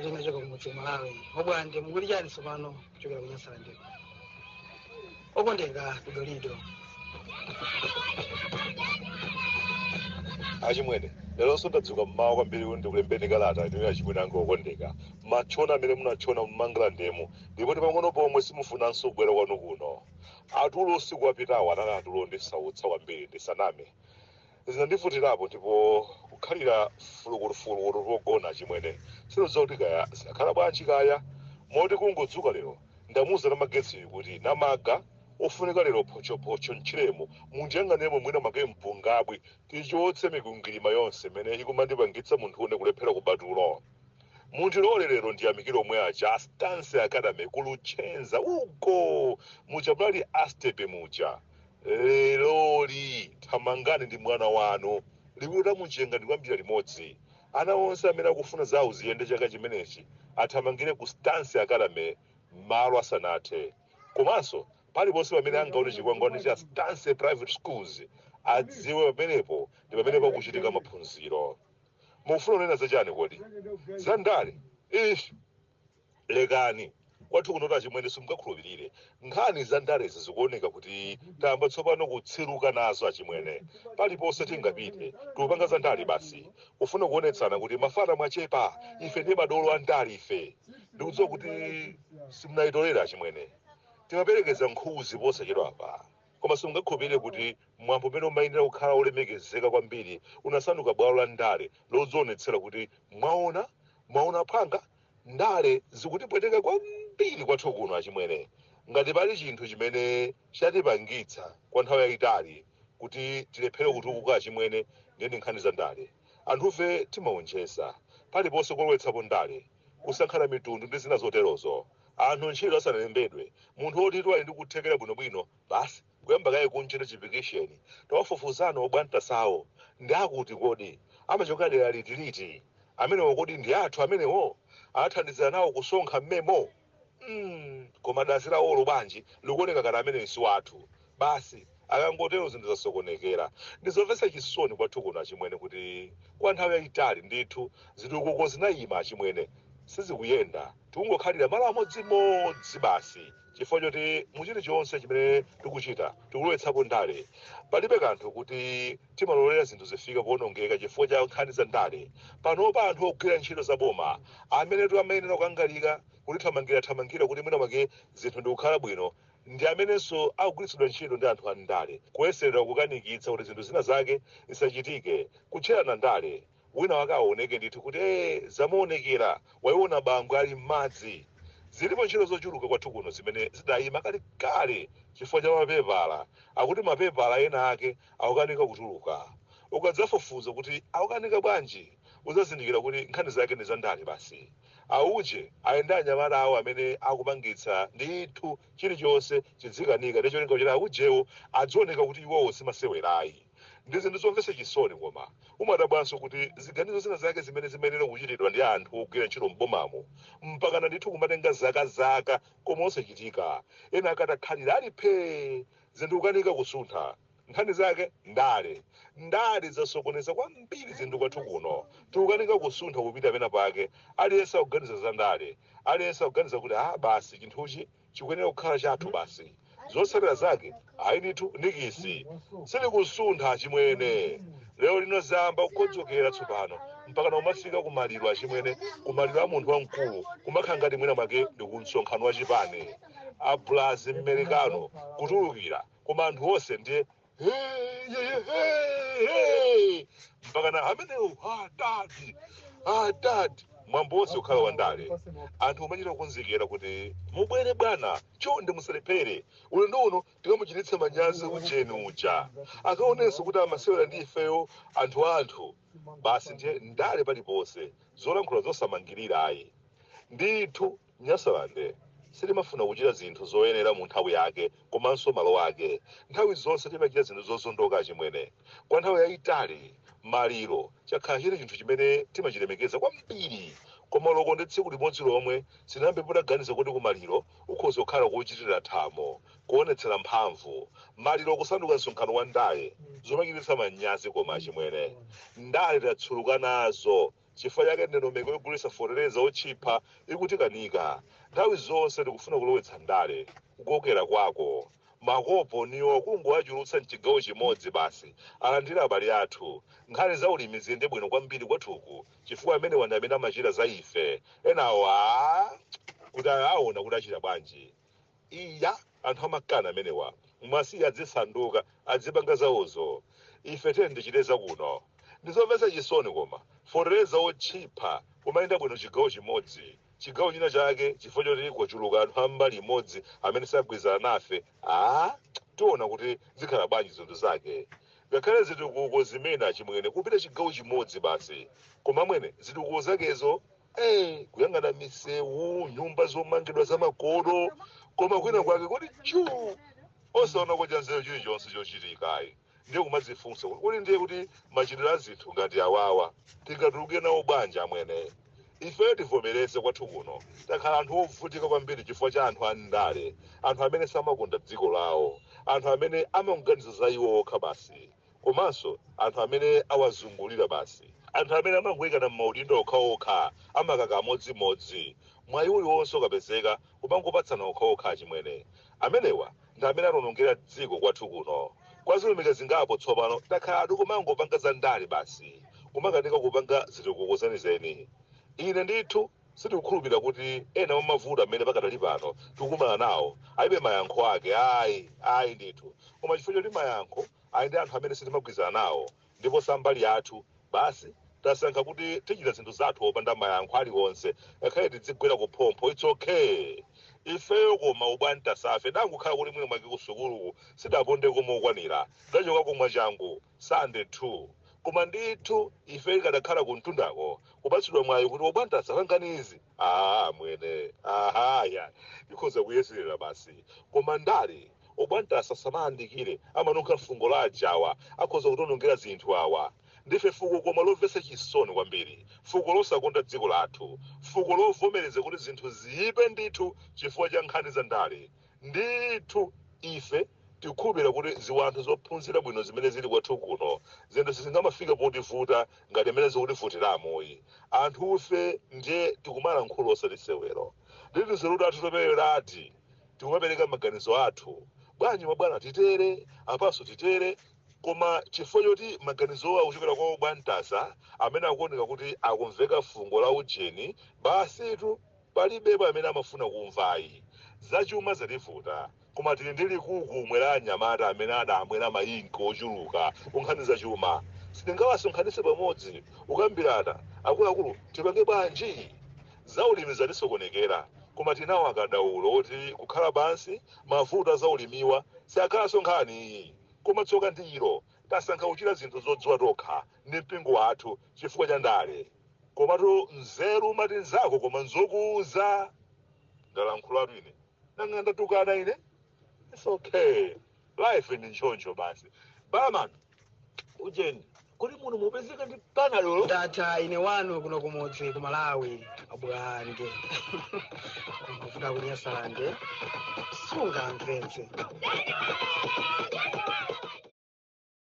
Matenga choka kumudzi Malawi. Obwanje mukulichani tsopano kuchokera kunyasala ndiko. Okondeka kudolido. Achimwene lero ndadzuka mmawa kwambiri kuti ndikulembeni kalata ine achimwene anga okondeka machona amene munachona mmangala ndemo ndipo pang'ono pomwe simufunanso kubwera kwanu kuno atulo usiku wapitawo anali atulo ndisautsa kwambiri ndisaname zinandivutirapo ndipo kukhalira fulukulu pogona achimwene sinodziwa kuti kaya sakhala bwanji kaya moti kungodzuka lero ndamuwuza namagetsi kuti namaga ofunika lero phochophocho mchiremo munjenganemo mwina make mpungabwi tichotse mikungirima yonse mene ikumandipangitsa munthu une kulephera kubatulo muntilole lero ndiyamikire omwe aja Stance Academy kulutchenza uko muja mlali astepe muja leloli thamangani ndi mwana wanu likuta mujenga ndi kwambira limodzi ana onse amene akufuna zawo ziyende chaka chimenechi athamangire ku Stance Academy malo asanathe komanso paliponse pamene angaone chikwangwani cha Stance Private Schools adziwe pamenepo ndi pamene pakuchitika maphunziro mufuna unena zachani kodi zandale lekani kwathu kunoti achimwene simungakhulupirire nkhani zandalezi zikuoneka kuti tayamba tsopano kutsiruka nazo achimwene paliponse tingapite tikupanga zandale basi ufuna kuonetsana kuti mafana mwachepa ife ndi madolo a ndale ife ndikudziwa kuti simunayitolera achimwene timaperekeza nkhuzi posachedwa apa koma simungakhulupirire kuti mwambo umene umayenera kukhala olemekezeka kwambiri unasanduka bwalo la ndale lodzionetsera kuti mwaona phanga ndale zikutipweteka kwambiri kwathu kuno achimwene ngati pali chinthu chimene chatipangitsa kwa nthawi yayitali kuti tilephere kutukuka achimwene ndi nkhani za ndale anthufe timaonjeza paliponse kolowetsapo ndale kusankhana mitundu ndi zina zoterozo anthu ntchito asanalembedwe munthu wotitwa ali ndi kuthekera bwinobwino basi kuyamba kaye kunchita chipikisheni tawafufuzana obwanta sawo ndi akuti kodi amachoka dera litiliti amenewo kodi ndi athu amenewo athandizira nawo kusonkha mmemo koma dazi lawo bwanji likuoneka kana amene si wathu basi akangotero zinthu zasokonekera ndizomvetsa chisoni kwathu kuno achimwene kuti kwa nthawi yayitali ndithu zitukuko zinayima achimwene sizikuyenda tikungokhalira malo amodzimodzi basi chifukwa choti muchiti chonse chimene tikuchita tikulowetsapo ndale palibe kanthu kuti timalolera zinthu zifika kuonongeka chifukwa cha nkhani za ndale panopa anthu ogwira ntchito za boma amene amayenera kukangalika kutithamangira kuti mwina mwake zinthu ndikukhala bwino ndi amenenso akugwiritsidwa ntchito ndi anthu a ndale kuyeserera kukanikitsa kuti zinthu zina zake zisachitike kutcherana ndale wina wake aoneke ndithu kuti zamuonekera waiona bango ali m'madzi zilipo ntchito zochuluka kwathu kuno zimene zidayima kale chifukwa cha mapepala akuti mapepala ena ake akukanika kutuluka ukadzafufuza kuti akukanika bwanji uzazindikira kuti nkhani zake ndi zandale basi auje ayenda anyamata awo amene akupangitsa ndithu chilichonse chidzikanika ndi cholinga kuti aujewo adzioneka kuti iwowo simasewerayi ndi zinthu zomvetsa chisoni koma umadabwanso kuti ziganizo zina zake zimene zimayenera kuchitidwa ndi anthu ogwira ntchito m'bomamo mpakana ndithu kumatenga zaka koma osachitika ena akatakhalira ali phee zinthu kukanika kusuntha nkhani zake ndale zasokoneza kwambiri zinthu kwathu kuno tikukanika kusuntha kupita pena pake aliyense akuganiza za ndale aliyense akuganiza kuti basi chinthuchi chikuyenera kukhala chathu basi zosalera zake ayinitu nikisi silikusuntha achimwene lero lino zamba kukodzokera tsopano mpaka umafika kumaliro achimwene kumaliro a munthu wamkulu kumakhala ngati mwina mwake ndi kumsonkhano wa chipani ablazi mmerekano kutulukira koma anthu onse ndiye mpaka na amenewo dadi mwambo wonse ukhala wa ndale anthu umachita kukonzekera kuti mubwere bwana chonde musalephere ulendo uno tikamuchititsa manyazi ujeni uja akaonenso kuti amasewera ndi ifeyo anthu basi ndiye ndale paliponse zolankhula zosamangirira ayi ndithu nyasalande sitimafuna kuchita zinthu zoyenera mu nthawi yake komanso malo ake nthawi zonse timachita zinthu zozondoka achimwene kwa nthawi yayitali maliro chakhala chili chinthu chimene timachilemekeza kwambiri koma loko ndi tsiku limodzi lomwe sinambe potaganiza kuti kumaliro ukhoza kukhala kuchitira thamo kuonetsera mphamvu maliro kusanduka msonkhano wa ndale zomachititsa manyazi koma achimwene ndale tatsuluka nazo chifukwa chake ndondomeko yogulitsa fotereza otchipa ikutikanika. Nthawi zonse tikufuna kulowetsa ndale kukokera kwako. Makopo niwo kungowachulutsa mchigawo chimodzi basi alandira abale athu. Nkhani za ulimi ziyende bwino kwambiri kwathuku chifukwa amene wanda amene amachita za ife enawa kuti aona kuti achita bwanji. Iya anthu amakana amenewa mwasiya adzisanduka adzipanga zawozo. Ife tichiteza kuno ndizomvetsa chisoni koma fotereza otchipa kumayenda bwino chigawo chimodzi. Chigawo china chake chifukwa choti kuchuluka anthu ambali imodzi amene sagwirizana nafe. Tiona kuti zikhala bwanji zinthu zake. Ngakhale zitukuko zimene achimwene kupita chigawo chimodzi basi. Koma mwene zitukuko zakezo kuyang'ana misewu, nyumba zomangidwa zamakono, koma kwina kwake kuti osaona kuti nzeru chilichonse chochitikayi. Ndiye kumadzifunsa kuti ndiye kuti machitidwe a zinthu ngati awawa tingatuluke nawo bwanji amwene. Ife tivomereze kwathu kuno takhala anthu ovutika kwambiri chifukwa cha anthu andale, anthu amene samakonda dziko lawo, anthu amene amaunganiza za iwo okha basi, komanso anthu amene awazungulira basi, anthu amene amangoyikana m'maudindo okhaokha amakaka amodzimodzi. Mwayi uliwonse ukapezeka kumangopatsana okhaokha achimwene. Amenewa ndi amene atonongera dziko kwathu kuno. Kwazilumika zingapo tsopano takhala tikumangopanga za ndale basi kumakanika kupanga zitukuko zenizeni. Ine ndithu sitikukhulupirira kuti ena mwa mavuto amene pakadali pano tikumana nawo alibe mayankho ake. Ayi ndithu, koma chifukwa choti mayankho ali ndi anthu amene sitimagwirizana nawo ndipo sambali athu basi tasankha kuti tichita zinthu zathu opanda mayankho aliwonse ngakhale tidzigwera kuphompho. It's okay. Ifeyo koma ubwani tasafe dangukhala kuti mwina mwake kusukuluku sidaponde koma ukwanira dachoka kumwa changu Sunday 2. Koma ndithu ife ikadakhala kuntundako kupatsidwa mwayi kuti ubwani tasafanganizi mwene ya ikhoza kuyeserera basi. Koma ndale ubwani tasasamayandikire amanunkha fungo la ajawa akhoza kutonongera zinthu awa. Ndife fuko koma lomvetsa chisoni kwambiri, fuko losakonda dziko lathu, fuko lovomereza kuti zinthu ziyipe ndithu chifukwa cha nkhani za ndale. Ndithu ife tikukhulupirira kuti ziwanthu zophunzira bwino zimene zili kwathu kuno zinthu sizingamafika potivuta ngati imene zikutivutiramo. Anthu ife ndiye tikumala nkhulo osatisewero. Ndithu zeruda athu topererati tikumapereka maganizo athu. Bwanji mabwana titere apaso titere. Koma chifukwa choti maganizowa akuchokera kwa ubwani tasa amene akuoneka kuti akumveka fungo la ujeni basitu palibepo amene amafuna kumvayi. Zachuma zativuta koma tili ndi likuku la anyamata amene adamwera mayinko ochuluka kunkhani zachuma. Sitingawasonkhanitse pamodzi ukambirana akuluakulu tipange bwanji. Zaulimi zatisokonekera koma tinawo akadaulo oti kukhala pansi mavuto azaulimiwa siakhalanso nkhani. Koma tsoka ndiro tasankha kuchita zinthu zodziwa tokha ndi mpingo wathu chifukwa cha ndale. Komatu nzeru mati nzako koma nzokuuza. Ndalankhulatu ine nang'anda tukana ine. It's okay. Life ndi nchoncho basi. Baman ujeni kuli muno mupezeka ndi pana lolo. Data ine wanu kuno kumodzi ku Malawi abwange. Kufuta kunyasalande sunga mvenze.